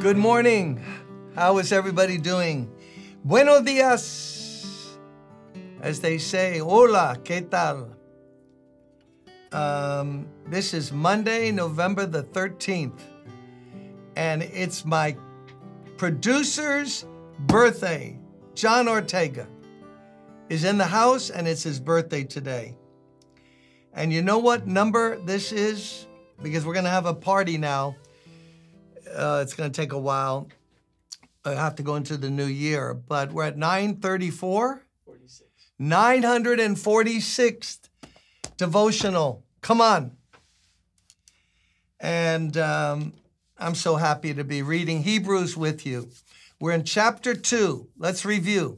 Good morning. How is everybody doing? Buenos días. As they say, hola, ¿qué tal? This is Monday, November the 13th. And it's my producer's birthday. John Ortega is in the house, and it's his birthday today. And you know what number this is? Because we're going to have a party now. It's going to take a while. I have to go into the new year. But we're at 934? 46. 946th devotional. Come on. And I'm so happy to be reading Hebrews with you. We're in chapter 2. Let's review.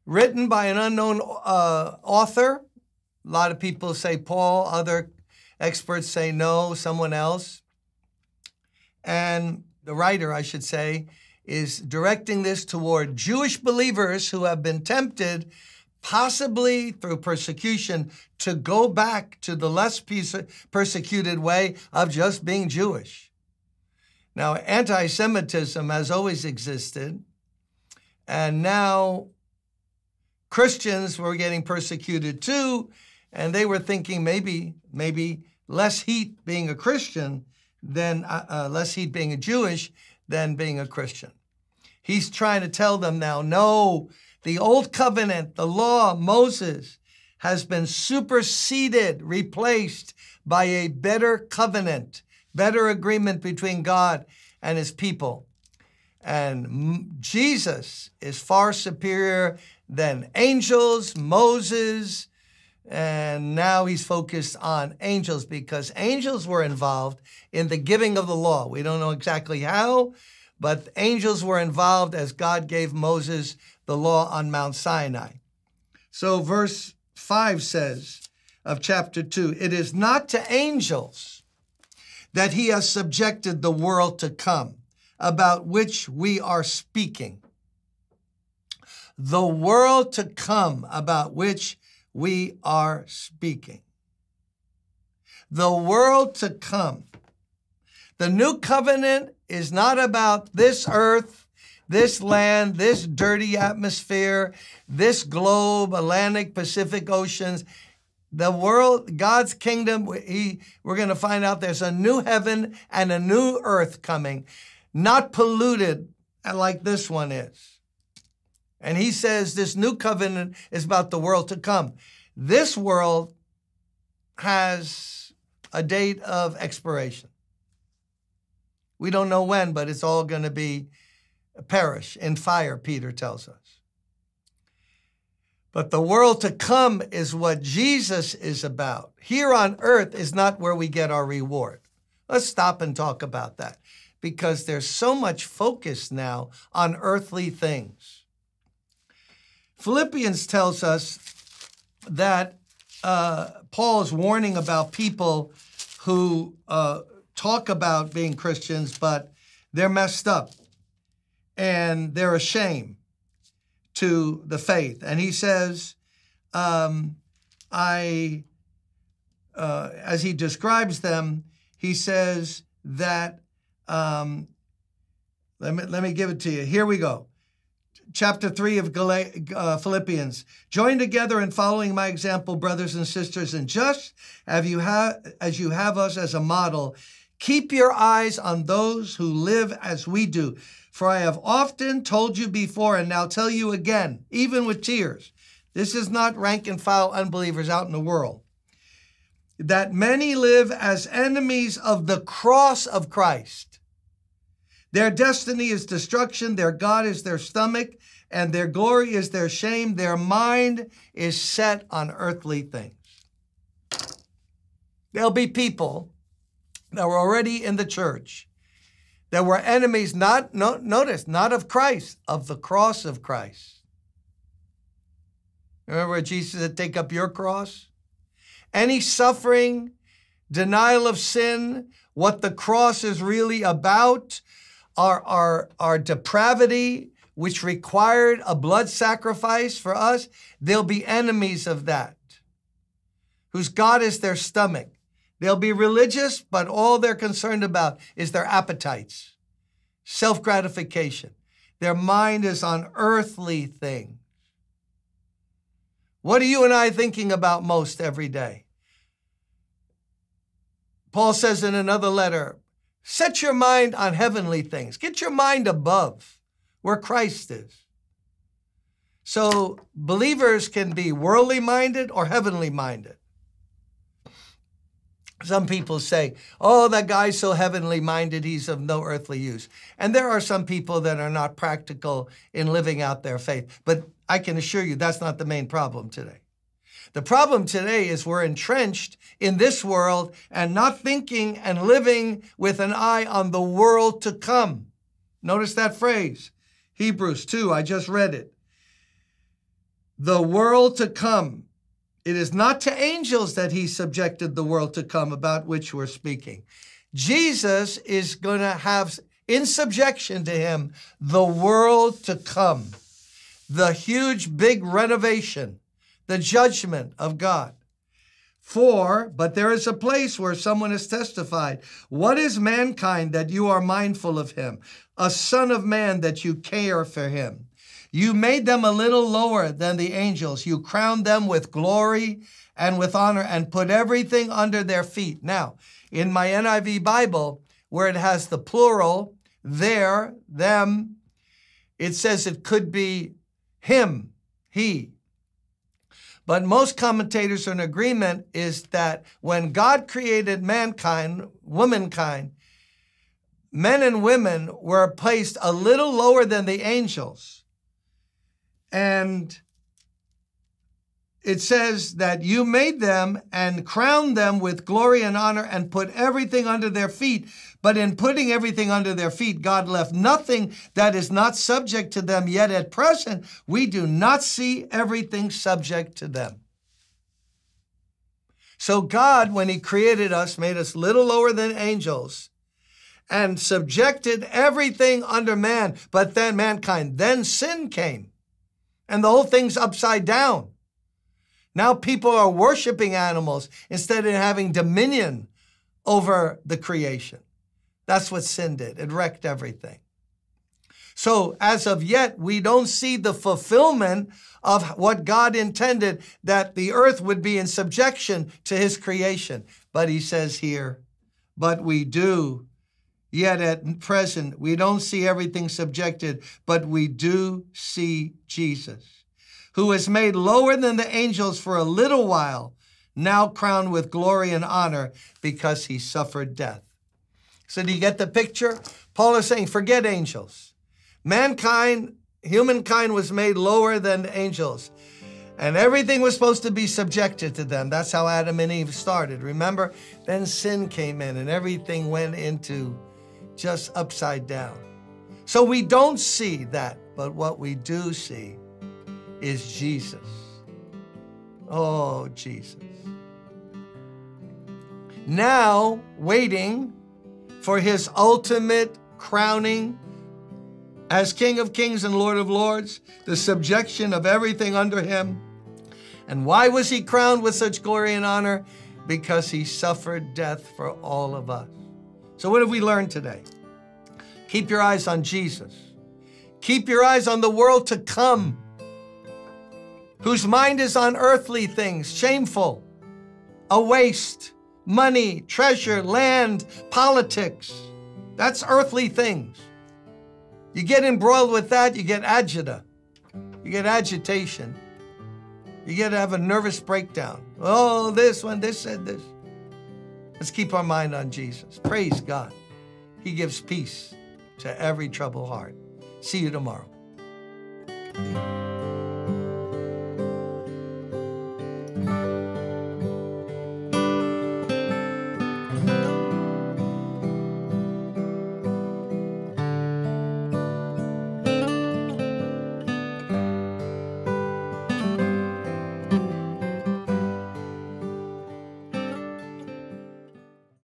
Written by an unknown author. A lot of people say Paul. Other experts say no, someone else. And the writer, I should say, is directing this toward Jewish believers who have been tempted, possibly through persecution, to go back to the less persecuted way of just being Jewish. Now, anti-Semitism has always existed, and now Christians were getting persecuted too, and they were thinking maybe less heat being a Christian than less heat being a Jewish than being a Christian. He's trying to tell them now, no, the old covenant, the law, Moses, has been superseded, replaced by a better covenant, better agreement between God and his people. And Jesus is far superior than angels, Moses, and now he's focused on angels because angels were involved in the giving of the law. We don't know exactly how, but angels were involved as God gave Moses the law on Mount Sinai. So verse 5 says of chapter 2, it is not to angels that he has subjected the world to come, about which we are speaking. The world to come about which we are speaking. The world to come. The new covenant is not about this earth, this land, this dirty atmosphere, this globe, Atlantic, Pacific Oceans. The world, God's kingdom, we're going to find out there's a new heaven and a new earth coming, not polluted like this one is. And he says this new covenant is about the world to come. This world has a date of expiration. We don't know when, but it's all going to perish in fire, Peter tells us. But the world to come is what Jesus is about. Here on earth is not where we get our reward. Let's stop and talk about that because there's so much focus now on earthly things. Philippians tells us that Paul is warning about people who talk about being Christians, but they're messed up and they're ashamed to the faith. And he says, as he describes them, he says that, let me give it to you. Here we go. Chapter 3 of Philippians. Join together in following my example, brothers and sisters, and just as you have us as a model, keep your eyes on those who live as we do. For I have often told you before and now tell you again, even with tears, this is not rank and file unbelievers out in the world, that many live as enemies of the cross of Christ. Their destiny is destruction, their God is their stomach, and their glory is their shame. Their mind is set on earthly things. There'll be people that were already in the church that were enemies, not of Christ, of the cross of Christ. Remember Jesus said, take up your cross? Any suffering, denial of sin, what the cross is really about, our depravity, which required a blood sacrifice for us, they'll be enemies of that, whose God is their stomach. They'll be religious, but all they're concerned about is their appetites. self-gratification. Their mind is on earthly things. What are you and I thinking about most every day? Paul says in another letter, set your mind on heavenly things. Get your mind above where Christ is. So believers can be worldly minded or heavenly minded. Some people say, oh, that guy's so heavenly minded, he's of no earthly use. And there are some people that are not practical in living out their faith. But I can assure you that's not the main problem today. The problem today is we're entrenched in this world and not thinking and living with an eye on the world to come. Notice that phrase, Hebrews 2, I just read it. The world to come. It is not to angels that he subjected the world to come, about which we're speaking. Jesus is going to have in subjection to him the world to come, the huge, big renovation, the judgment of God. But there is a place where someone has testified, what is mankind that you are mindful of him? A son of man that you care for him. You made them a little lower than the angels. You crowned them with glory and with honor and put everything under their feet. Now, in my NIV Bible, where it has the plural, their, them, it says it could be him, he. But most commentators are in agreement is that when God created mankind, womankind, men and women were placed a little lower than the angels. And it says that you made them and crowned them with glory and honor and put everything under their feet. But in putting everything under their feet, God left nothing that is not subject to them. Yet at present, we do not see everything subject to them. So God, when he created us, made us little lower than angels and subjected everything under man. But then mankind, then sin came. And the whole thing's upside down. Now people are worshiping animals instead of having dominion over the creation. That's what sin did. It wrecked everything. So as of yet, we don't see the fulfillment of what God intended, that the earth would be in subjection to his creation. But he says here, but we do. Yet at present, we don't see everything subjected, but we do see Jesus, who is made lower than the angels for a little while, now crowned with glory and honor because he suffered death. So do you get the picture? Paul is saying, forget angels. Mankind, humankind was made lower than angels. And everything was supposed to be subjected to them. That's how Adam and Eve started. Remember? Then sin came in and everything went into just upside down. So we don't see that, but what we do see is Jesus. Oh, Jesus. Now, waiting for his ultimate crowning as King of Kings and Lord of Lords, the subjection of everything under him. And why was he crowned with such glory and honor? Because he suffered death for all of us. So what have we learned today? Keep your eyes on Jesus. Keep your eyes on the world to come, whose mind is on earthly things, shameful, a waste, money, treasure, land, politics. That's earthly things. You get embroiled with that, you get agita. You get agitation. You get to have a nervous breakdown. Oh, this one, this said this. Let's keep our mind on Jesus. Praise God. He gives peace to every troubled heart. See you tomorrow.